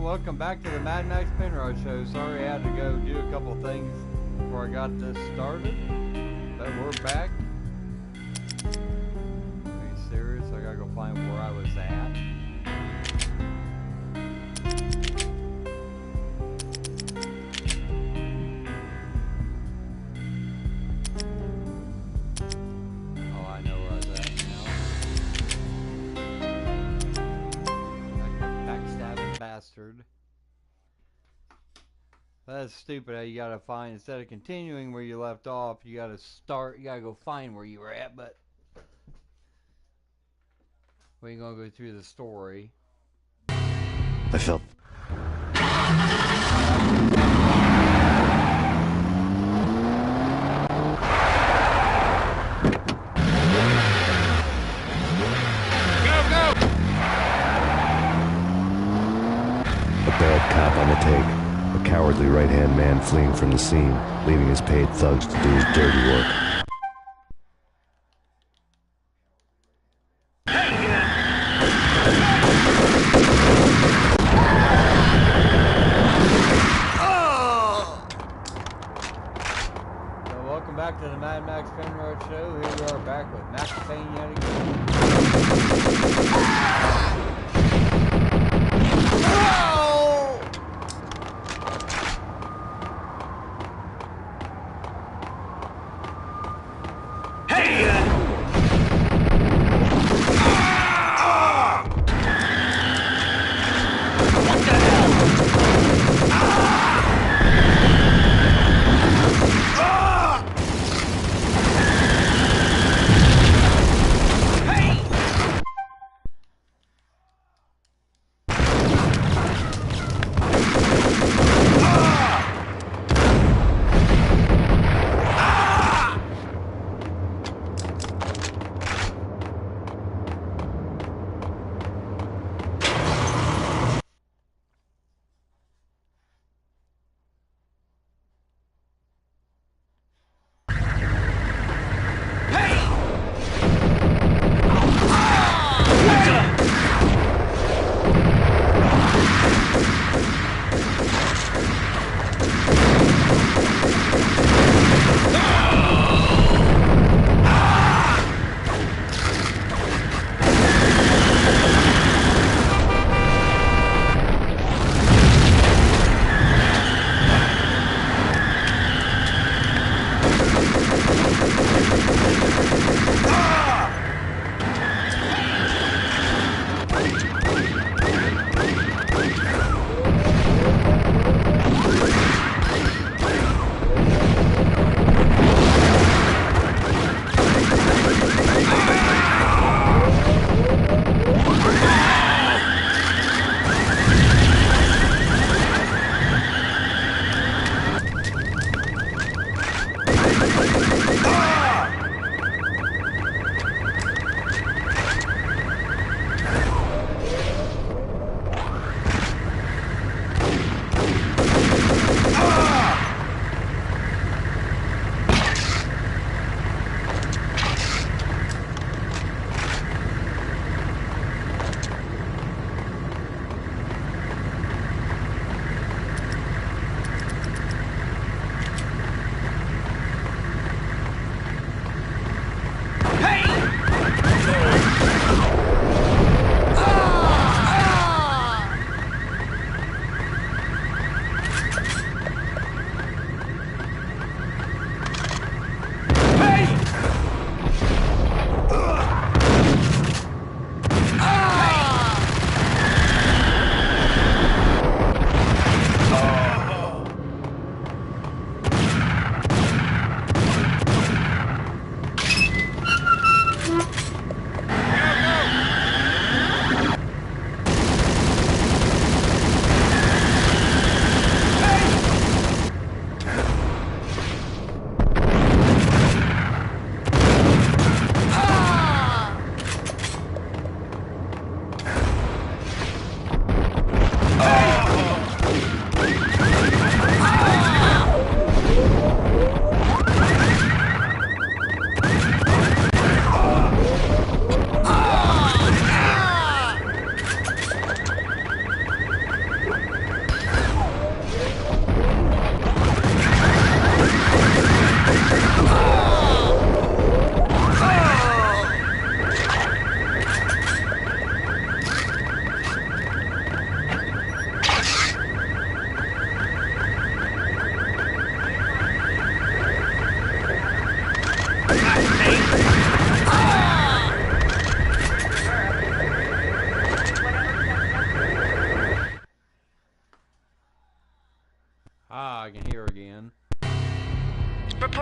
welcome back to the Mad Max Penrose Show. Sorry I had to go do a couple things before I got this started, but we're back. Are you serious? I gotta go find where I was at. Oh, I know where I was at now. Like a backstabbing bastard. That's stupid how you gotta find, instead of continuing where you left off, you gotta go find where you were at, but we ain't gonna go through the story. I felt... A bad cop on the take. A cowardly right-hand man fleeing from the scene, leaving his paid thugs to do his dirty work. So welcome back to the Mad Max Penrose Show. Here we are back with Max Payne yet again.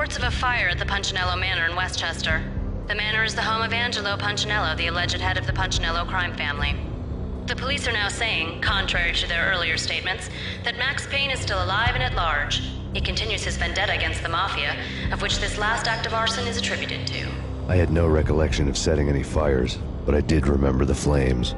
reports of a fire at the Punchinello Manor in Westchester. The manor is the home of Angelo Punchinello, the alleged head of the Punchinello crime family. The police are now saying, contrary to their earlier statements, that Max Payne is still alive and at large. He continues his vendetta against the Mafia, of which this last act of arson is attributed to. I had no recollection of setting any fires, but I did remember the flames.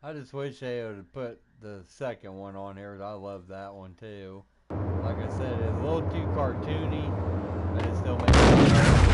I just wish they would have put the second one on here. I love that one too. Like I said, it's a little too cartoony, but it still makes sense.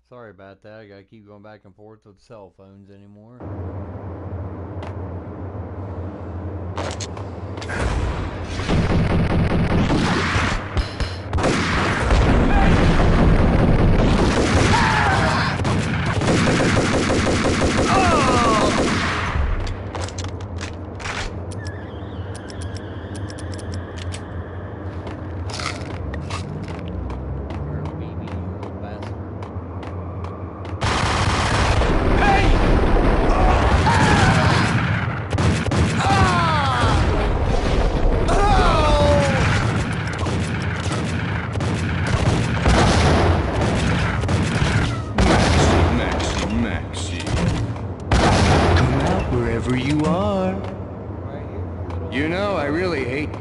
Sorry about that. I gotta keep going back and forth with cell phones anymore.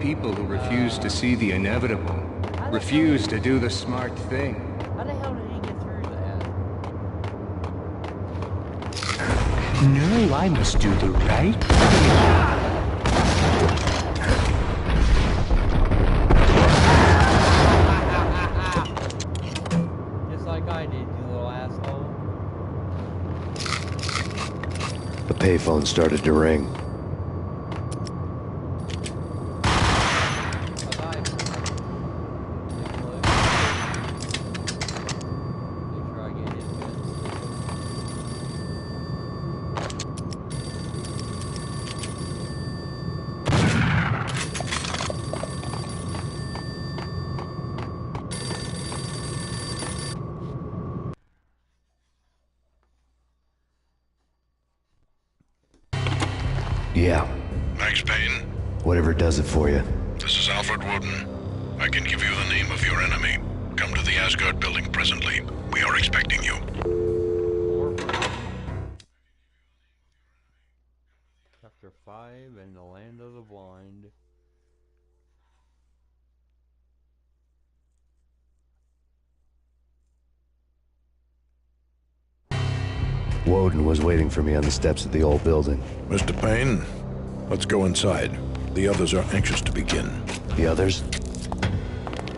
People who refuse to see the inevitable, refuse to do the smart thing. How the hell did he get through that? No, I must do the right thing. Just like I did, you little asshole. The payphone started to ring. Yeah. Max Payne? Whatever does it for you. This is Alfred Woden. I can give you the name of your enemy. Come to the Asgard building presently. We are expecting you. Chapter 5 and the Land of the Blind. Woden was waiting for me on the steps of the old building. Mr. Payne, let's go inside. The others are anxious to begin. The others?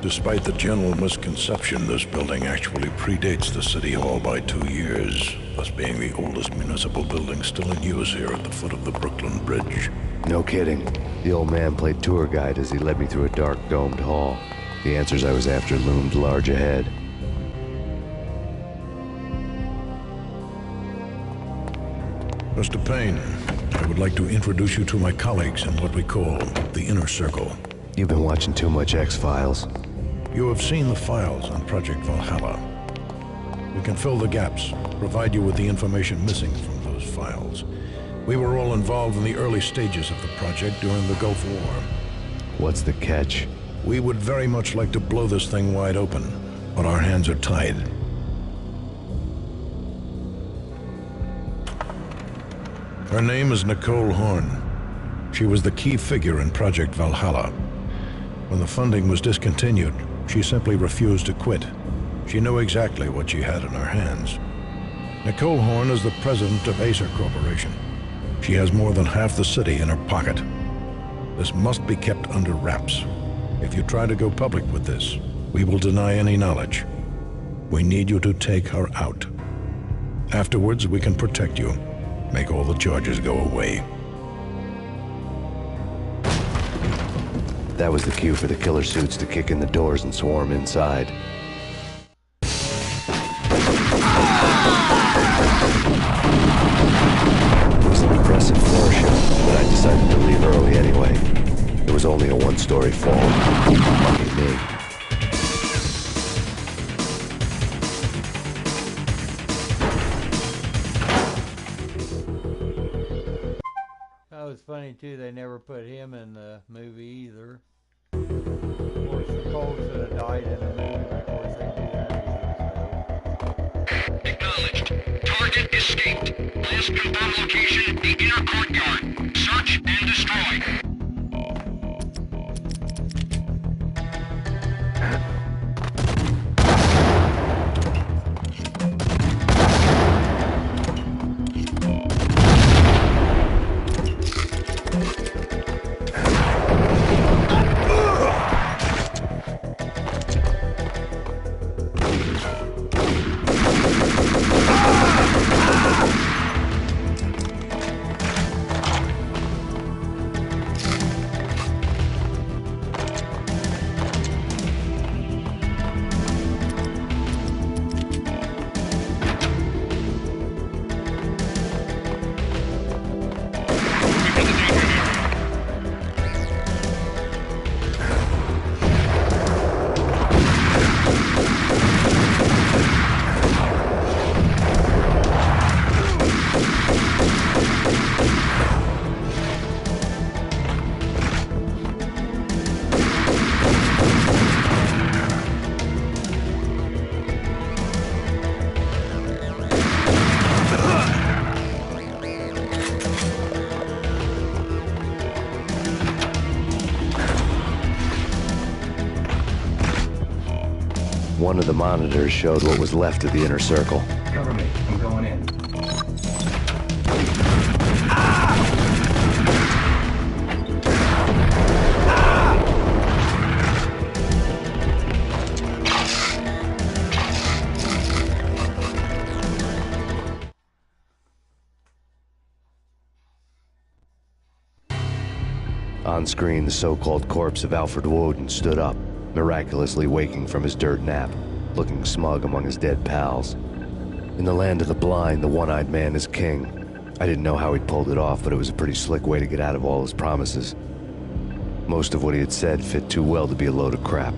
Despite the general misconception, this building actually predates the City Hall by 2 years, thus being the oldest municipal building still in use here at the foot of the Brooklyn Bridge. No kidding. The old man played tour guide as he led me through a dark, domed hall. The answers I was after loomed large ahead. Mr. Payne, I would like to introduce you to my colleagues in what we call the Inner Circle. You've been watching too much X-Files. You have seen the files on Project Valhalla. We can fill the gaps, provide you with the information missing from those files. We were all involved in the early stages of the project during the Gulf War. What's the catch? We would very much like to blow this thing wide open, but our hands are tied. Her name is Nicole Horn. She was the key figure in Project Valhalla. When the funding was discontinued, she simply refused to quit. She knew exactly what she had in her hands. Nicole Horn is the president of Acer Corporation. She has more than half the city in her pocket. This must be kept under wraps. If you try to go public with this, we will deny any knowledge. We need you to take her out. Afterwards, we can protect you. Make all the charges go away. That was the cue for the killer suits to kick in the doors and swarm inside. It was an impressive floor show, but I decided to leave early anyway. There was only story fall. Lucky me. That was funny too. They never put him in the movie either. Of course, Nicole should have died in the movie, but of course they do that either. Acknowledged. Target escaped. Last confirmed location, the inner courtyard. Search and destroy. One of the monitors showed what was left of the inner circle. Cover me. I'm going in. On screen, the so-called corpse of Alfred Woden stood up, miraculously waking from his dirt nap, looking smug among his dead pals. In the land of the blind, the one-eyed man is king. I didn't know how he'd pulled it off, but it was a pretty slick way to get out of all his promises. Most of what he had said fit too well to be a load of crap.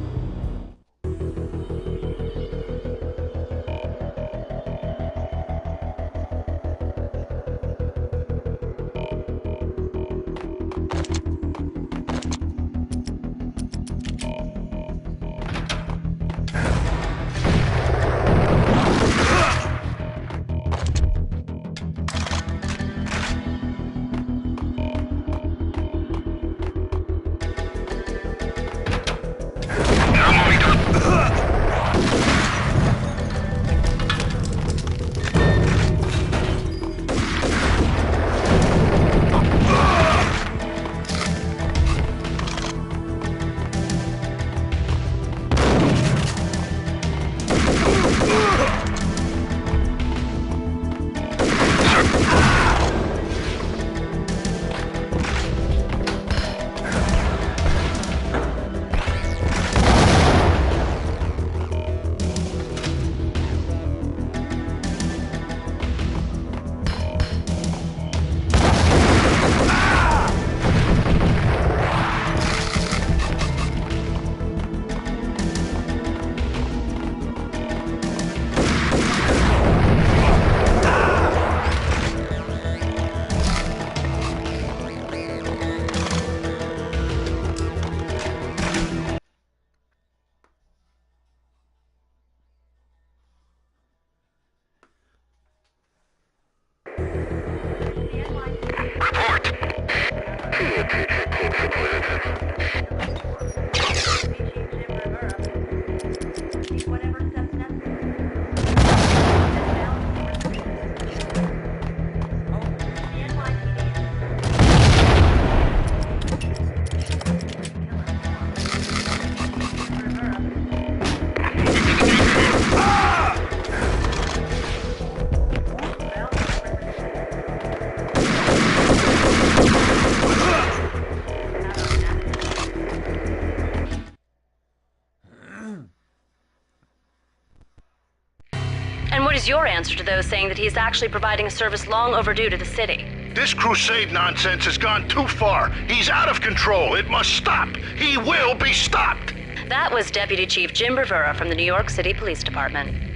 And what is your answer to those saying that he is actually providing a service long overdue to the city? This crusade nonsense has gone too far. He's out of control. It must stop. He will be stopped. That was Deputy Chief Jim Rivera from the New York City Police Department.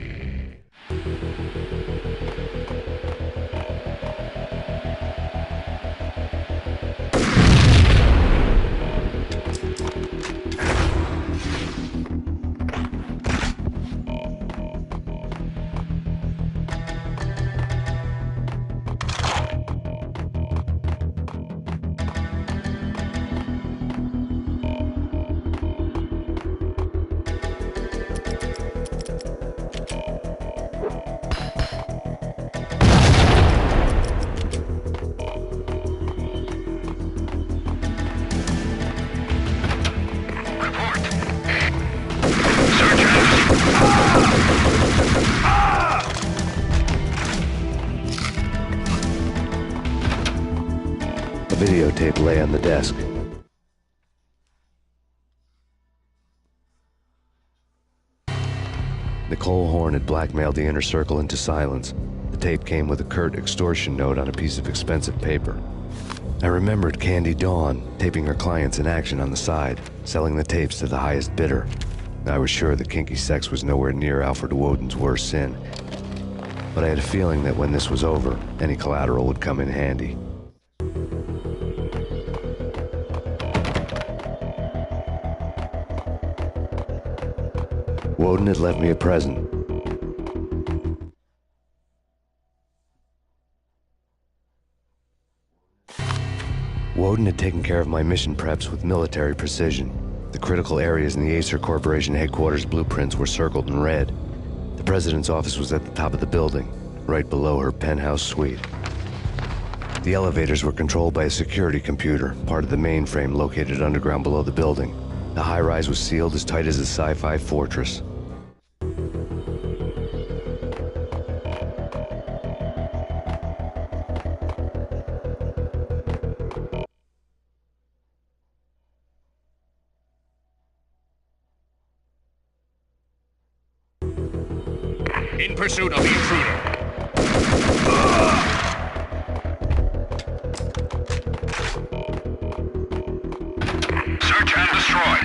A videotape lay on the desk. Nicole Horn had blackmailed the inner circle into silence. The tape came with a curt extortion note on a piece of expensive paper. I remembered Candy Dawn taping her clients in action on the side, selling the tapes to the highest bidder. I was sure that kinky sex was nowhere near Alfred Woden's worst sin. But I had a feeling that when this was over, any collateral would come in handy. Woden had left me a present. Woden had taken care of my mission preps with military precision. The critical areas in the Acer Corporation headquarters blueprints were circled in red. The president's office was at the top of the building, right below her penthouse suite. The elevators were controlled by a security computer, part of the mainframe located underground below the building. The high-rise was sealed as tight as a sci-fi fortress. In pursuit of the intruder. Search and destroy.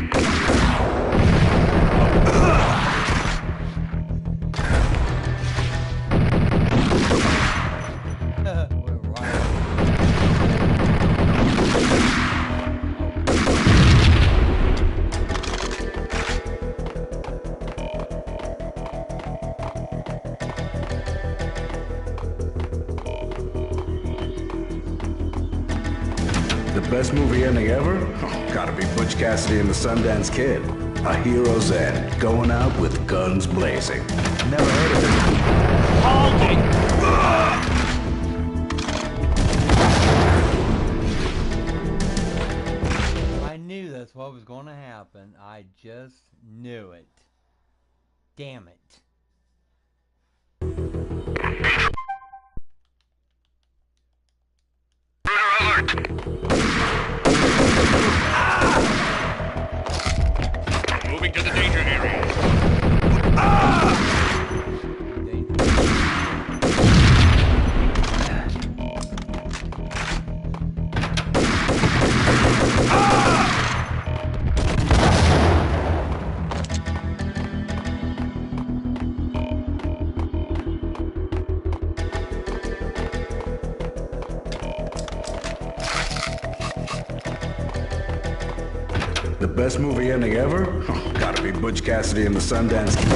Best movie ending ever? Oh, gotta be Butch Cassidy and the Sundance Kid. A hero's end, going out with guns blazing. Never heard of it. Halting! I knew that's what was going to happen. I just knew it. Damn it. Moving to the danger area. The best movie ending ever? Oh, gotta be Butch Cassidy and the Sundance Kid.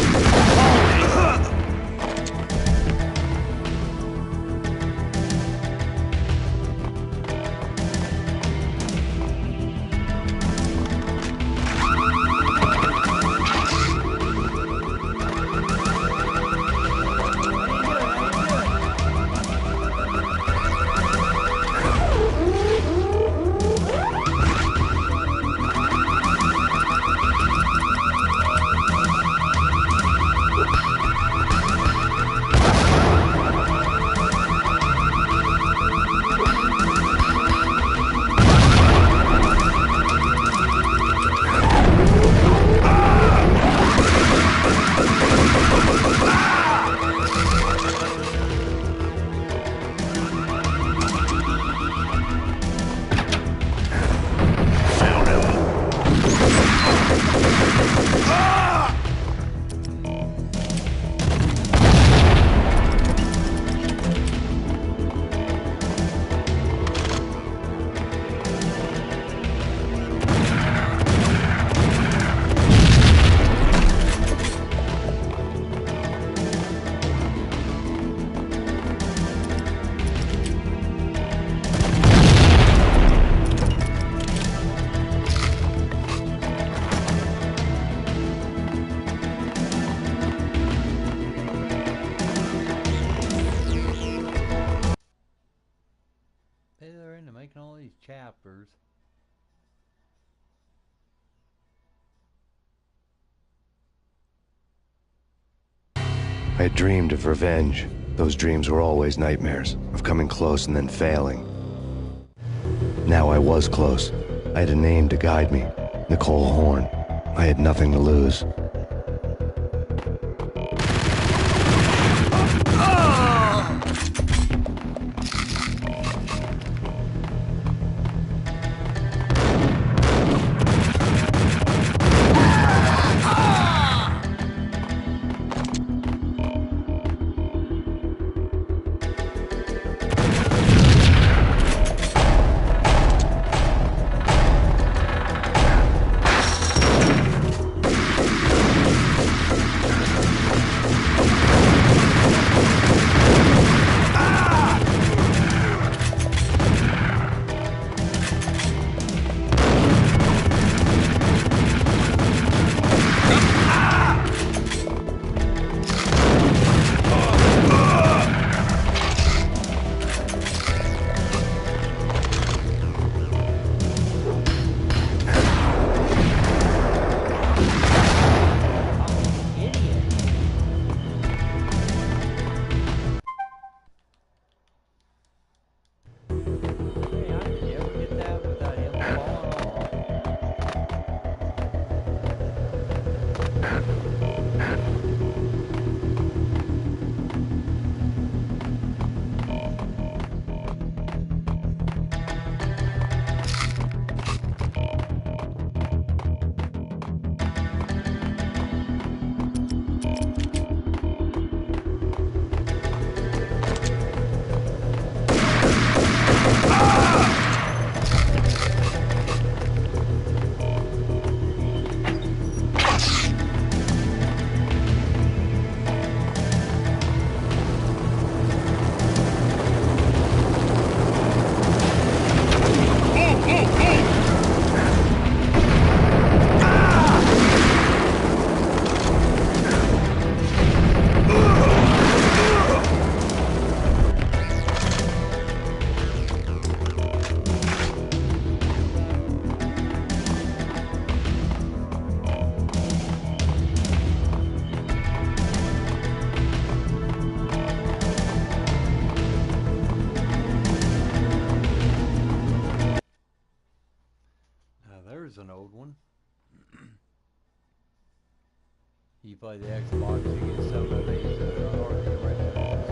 They're into making all these chapters. I had dreamed of revenge. Those dreams were always nightmares, of coming close and then failing. Now I was close. I had a name to guide me, Nicole Horn. I had nothing to lose. There's an old one. You play the Xbox, you get some of these arcade renderings.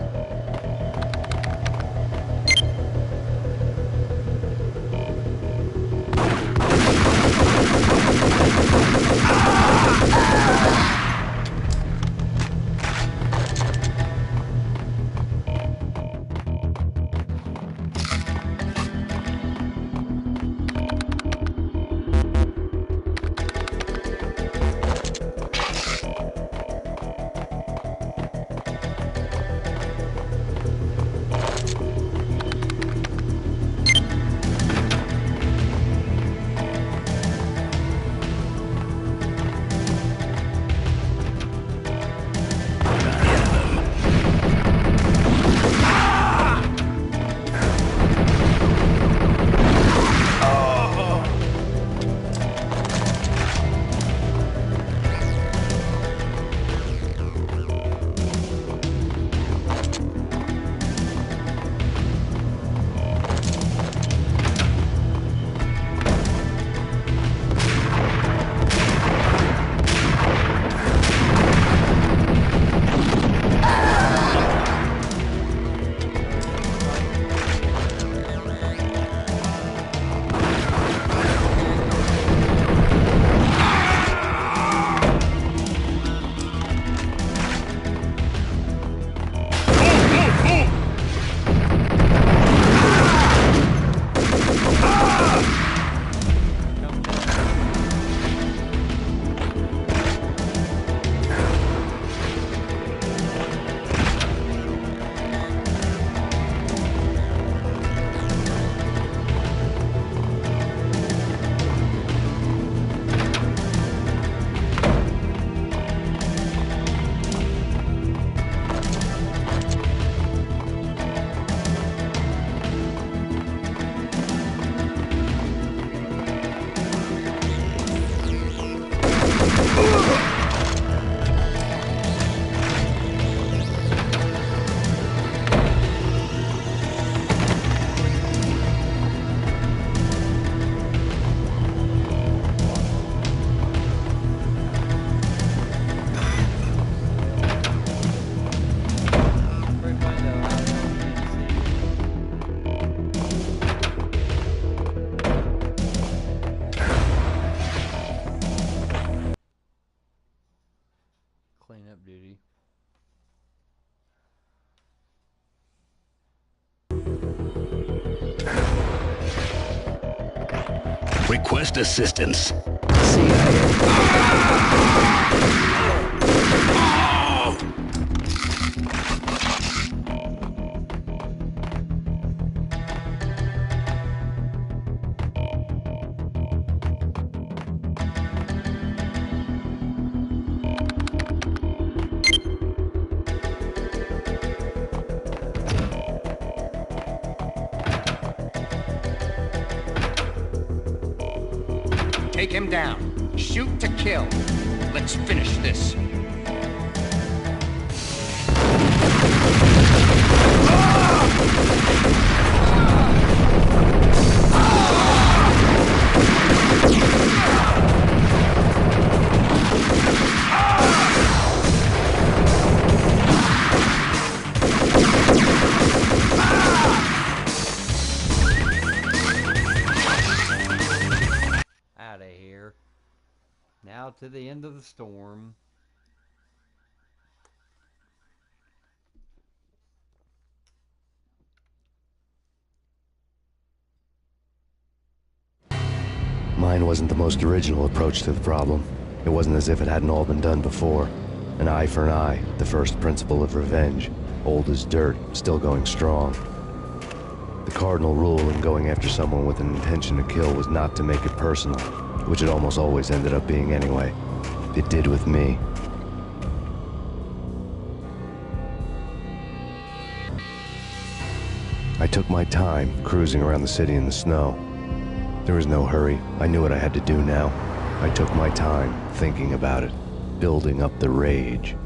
Request assistance. Take him down. Shoot to kill. Let's finish this. Out of here. Now to the end of the storm. Mine wasn't the most original approach to the problem. It wasn't as if it hadn't all been done before. An eye for an eye, the first principle of revenge. Old as dirt, still going strong. The cardinal rule in going after someone with an intention to kill was not to make it personal, which it almost always ended up being anyway. It did with me. I took my time, cruising around the city in the snow. There was no hurry. I knew what I had to do now. I took my time, thinking about it, building up the rage.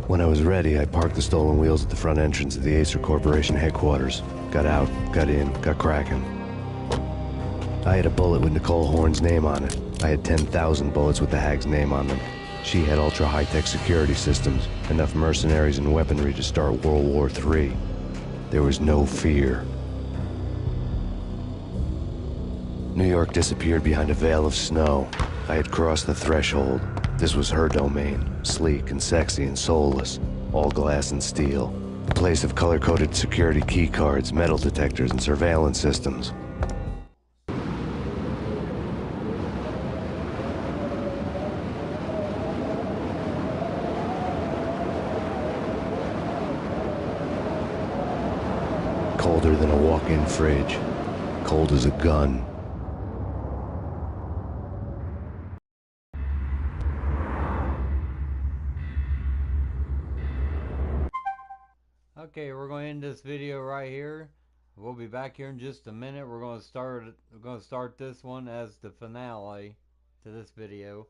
When I was ready, I parked the stolen wheels at the front entrance of the Acer Corporation headquarters. Got out, got in, got cracking. I had a bullet with Nicole Horn's name on it. I had 10,000 bullets with the hag's name on them. She had ultra-high-tech security systems, enough mercenaries and weaponry to start World War III. There was no fear. New York disappeared behind a veil of snow. I had crossed the threshold. This was her domain, sleek and sexy and soulless, all glass and steel. A place of color-coded security key cards, metal detectors, and surveillance systems. Colder than a walk-in fridge. Cold as a gun. Okay, we're going to end this video right here. We'll be back here in just a minute. We're going to start this one as the finale to this video.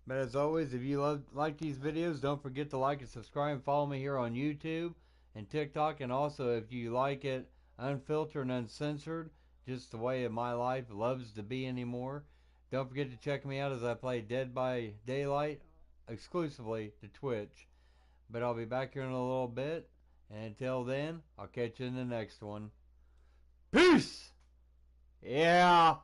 But as always, if you like these videos, don't forget to like and subscribe and follow me here on YouTube and TikTok. And also, if you like it unfiltered and uncensored, just the way my life loves to be anymore, don't forget to check me out as I play Dead by Daylight exclusively to Twitch. But I'll be back here in a little bit. And until then, I'll catch you in the next one. Peace! Yeah!